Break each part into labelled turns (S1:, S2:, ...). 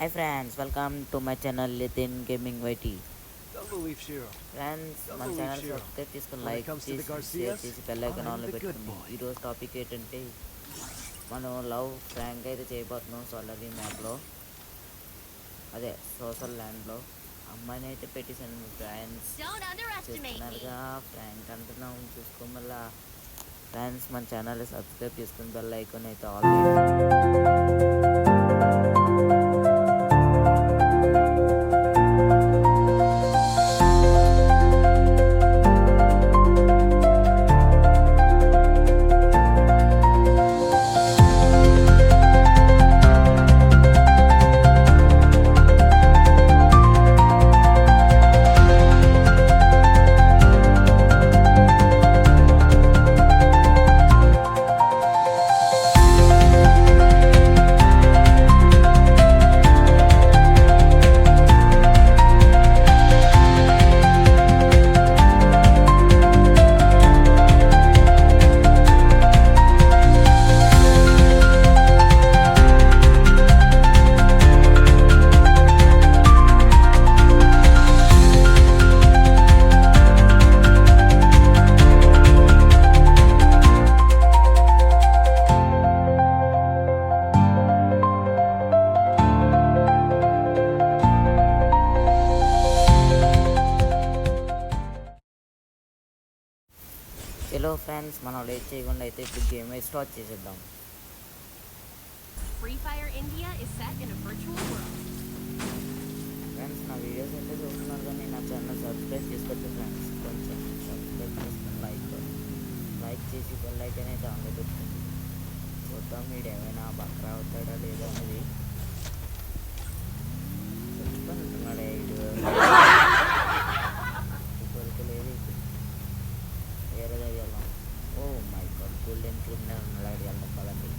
S1: Hi friends, welcome to my channel Lithin Gaming YT.
S2: Don't believe Shiro.
S1: Friends
S2: Don't
S1: మన
S2: believe
S1: channel
S2: Shiro.
S1: Subscribe చేసుకుని
S2: When it
S1: like
S2: comes to the
S1: చేసి share
S2: Garcias,
S1: చేసి bell icon
S2: I'm
S1: ఆన్లో
S2: the good
S1: పెట్టుకోండి.
S2: boy.
S1: ఈరోజు topic ఏంటంటే మనం love Frank అయితే చేయబోతున్నాం సోలరీ మ్యాప్లో, అదే సోషల్ ల్యాండ్లో. అమ్మాయిని అయితే పెట్టేశాను ఫ్రెండ్స్. చూస్తున్నారుగా ఫ్రాంక్ అంటున్నాం, చూసుకోమల్లా. ఫ్రెండ్స్ మన ఛానల్ సబ్స్క్రైబ్ చేసుకుని బెల్ ఐకాన్ అయితే ఆల్. హలో ఫ్రెండ్స్, మనం లేట్ చేయకుండా అయితే ఇప్పుడు గేమ్ స్టార్ట్ చేసేద్దాం.
S3: Free Fire India is set in a virtual world.
S1: Friends, నా వీడియోస్ అయితే చూస్తున్నారు కానీ నా ఛానల్ సబ్స్క్రైబ్ చేసుకోవచ్చు ఫ్రెండ్స్. కొంచెం సబ్స్క్రైబ్ చేసుకుని లైక్ చేసి బెల్ ఐకాన్ అయితే ఆన్లో పెట్టుకుంది. చూద్దాం వీడు ఏమైనా బక్రా అవుతాడా లేదా అనేది. చచ్చిపోతున్నాడే వీడు. లేదు వేరేగా వెళ్దాం. Oh my god, golden criminal ఉన్నాడు. వెళ్దాం పదండి.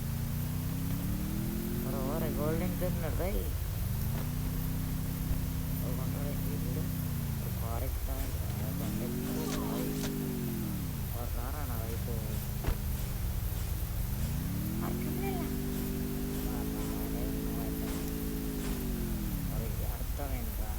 S1: ఓరే గోల్డెన్ క్రిమినల్ రై ఇప్పుడు కార్ ఎక్కుతాను రారా నా వైపు. అర్థమైందా?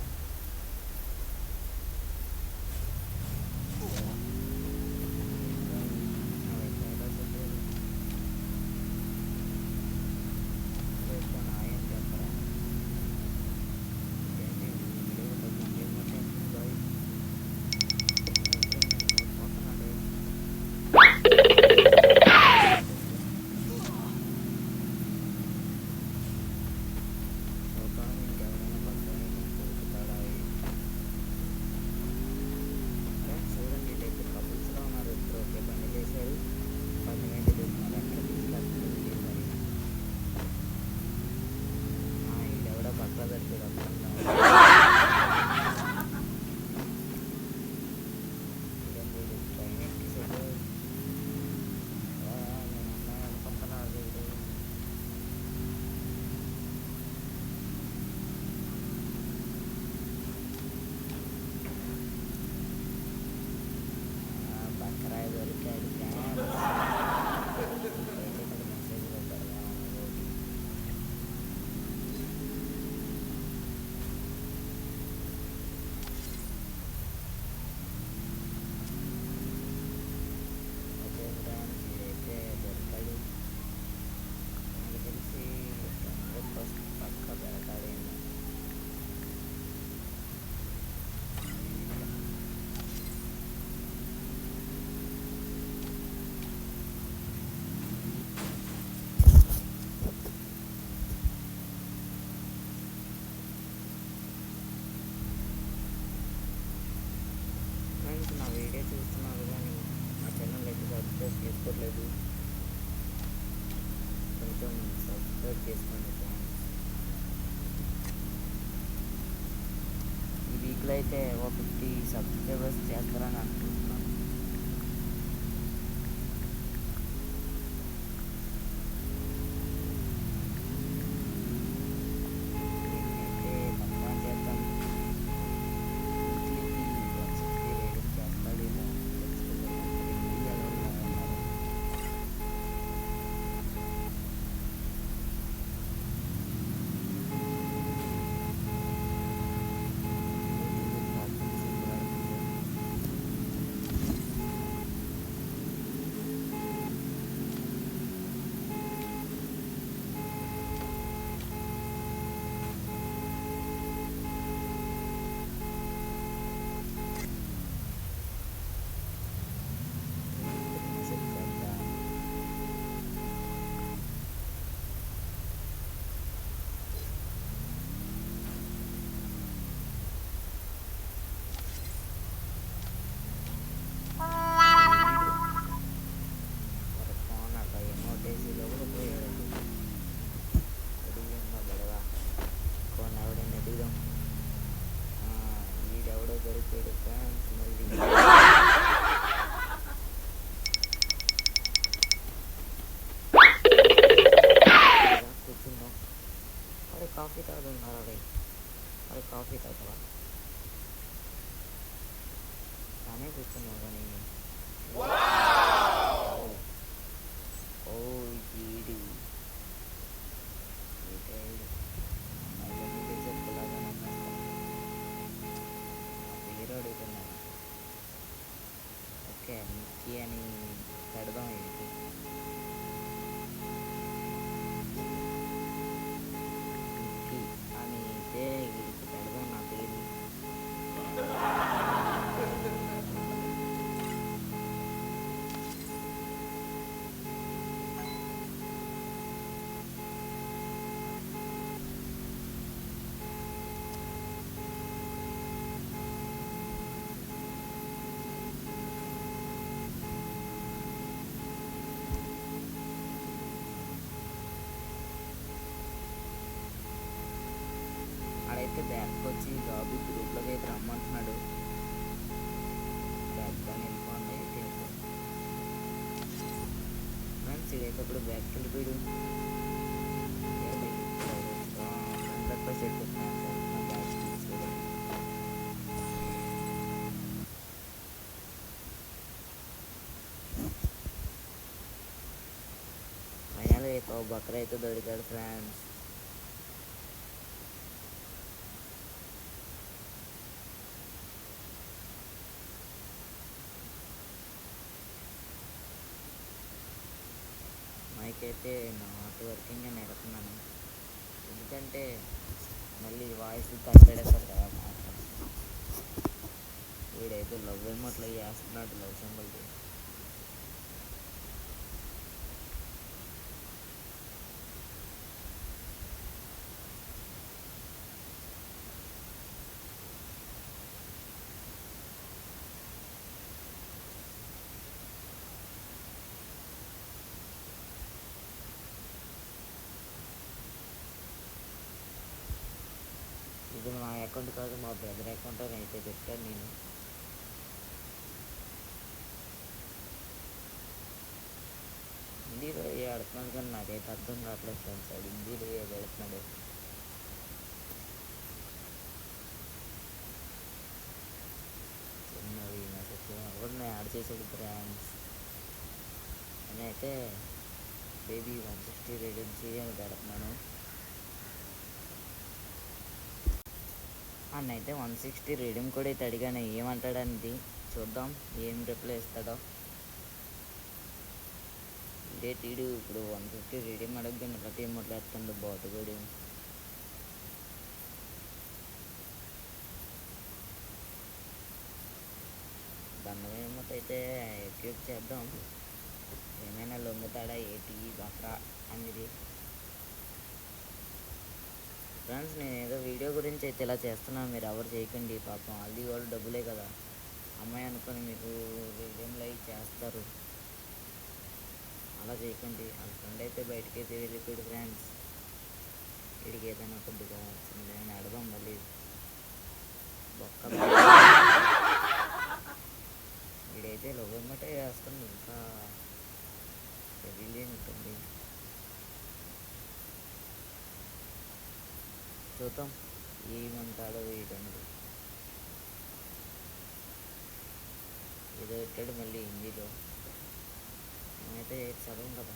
S1: నా వీడియో చూస్తున్నారు కానీ నా ఛానల్ అయితే సబ్స్క్రైబ్ చేసుకోవట్లేదు. కొంచెం సబ్స్క్రైబ్ చేసుకోండి ఫ్రెండ్స్. ఈ వీక్లో అయితే 50 సబ్స్క్రైబర్స్ చేస్తారని అనుకుంటున్నాను. కాఫీ తాగుతున్నారు అది కాఫీ తాగవా తానే కూర్చున్నావు కానీ ఓ ఈడు ఈటాడు అమ్మని చెప్పులాగా నా పేరు అడుగుతున్నాను ఓకే మిక్కీ అని పెడదాం ఏంటి మిక్కీ అని అయితే వీడికి పెడదాం నా పేరు ఆడైతే బ్యాక్ వచ్చి జాబ్ గ్రూప్లోకి అయితే రమ్మంటున్నాడు బ్యాక్ కానీ వెళ్ళిపోండి అయితే ఫ్రెండ్స్ ఇదైతే ఇప్పుడు బ్యాక్కి వెళ్ళిపోయాడు ఫ్రెండ్ సెట్ బ్యాక్ తీసుకోవాలి ఫైనల్ అయితే బక్ర అయితే దొరికాడు ఫ్రెండ్స్ మైక్ అయితే నాట్ వర్కింగ్ అని ఎడుతున్నాను ఎందుకంటే మళ్ళీ వాయిస్ కనపడేస్తారు కదా మాట్లాడు వీడైతే లవ్ ఏమట్లా చేస్తున్నాడు లవ్ సింబల్ ఇది నా అకౌంట్ కాదు మా బ్రదర్ అకౌంట్ అని అయితే పెట్టాను నేను హిందీలో ఏ ఆడుతున్నాడు కానీ నాకైతే అర్థం కావట్లేదు ఫ్రెండ్స్ వాడు హిందీలో ఏ పెడుతున్నాడు చిన్నవి మెసేజ్ కూడా నేను యాడ్ చేసాడు ఫ్రెండ్స్ నేనైతే బేబీ 160 రేటింగ్ చేయని పెడుతున్నాను అన్నైతే 160 రీడింగ్ కూడా అయితే అడిగాను ఏమంటాడనేది చూద్దాం ఏం రిప్లై ఇస్తాడో ఇదే తీడు ఇప్పుడు 150 రీడింగ్ అడగగానే ప్రతి మొదలెత్తుండు బాటుగడు దాన్ని అయితే ఎక్యూప్ చేద్దాం ఏమైనా లొంగుతాడా ఏటి బక్రా అనేది ఫ్రెండ్స్ నేను ఏదో వీడియో గురించి అయితే ఇలా చేస్తున్నాను మీరు ఎవరు చేయకండి పాపం అది కూడా డబ్బులే కదా అమ్మాయి అనుకొని మీకు వీడియోలో చేస్తారు అలా చేయకండి వాళ్ళ ఫ్రెండ్ అయితే బయటకి అయితే వెళ్ళిపోయాడు ఫ్రెండ్స్ వీడికి ఏదైనా కొద్దిగా వచ్చింది అని అడదాం మళ్ళీ బొక్క వీడైతే లవ్వమ్మటే వేస్తుంది ఇంకా తెలియలే ఉంటుంది చూద్దాం ఏమంటాడో ఏంటనేది ఏదో పెట్టాడు మళ్ళీ హిందీలో మేమైతే చదవం కదా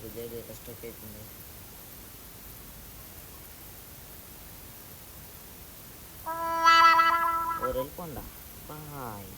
S1: రిజల్ట్ ఎట్లా స్టక్ అవుతుంది ఓ వెళ్ళిపోండా బాయ్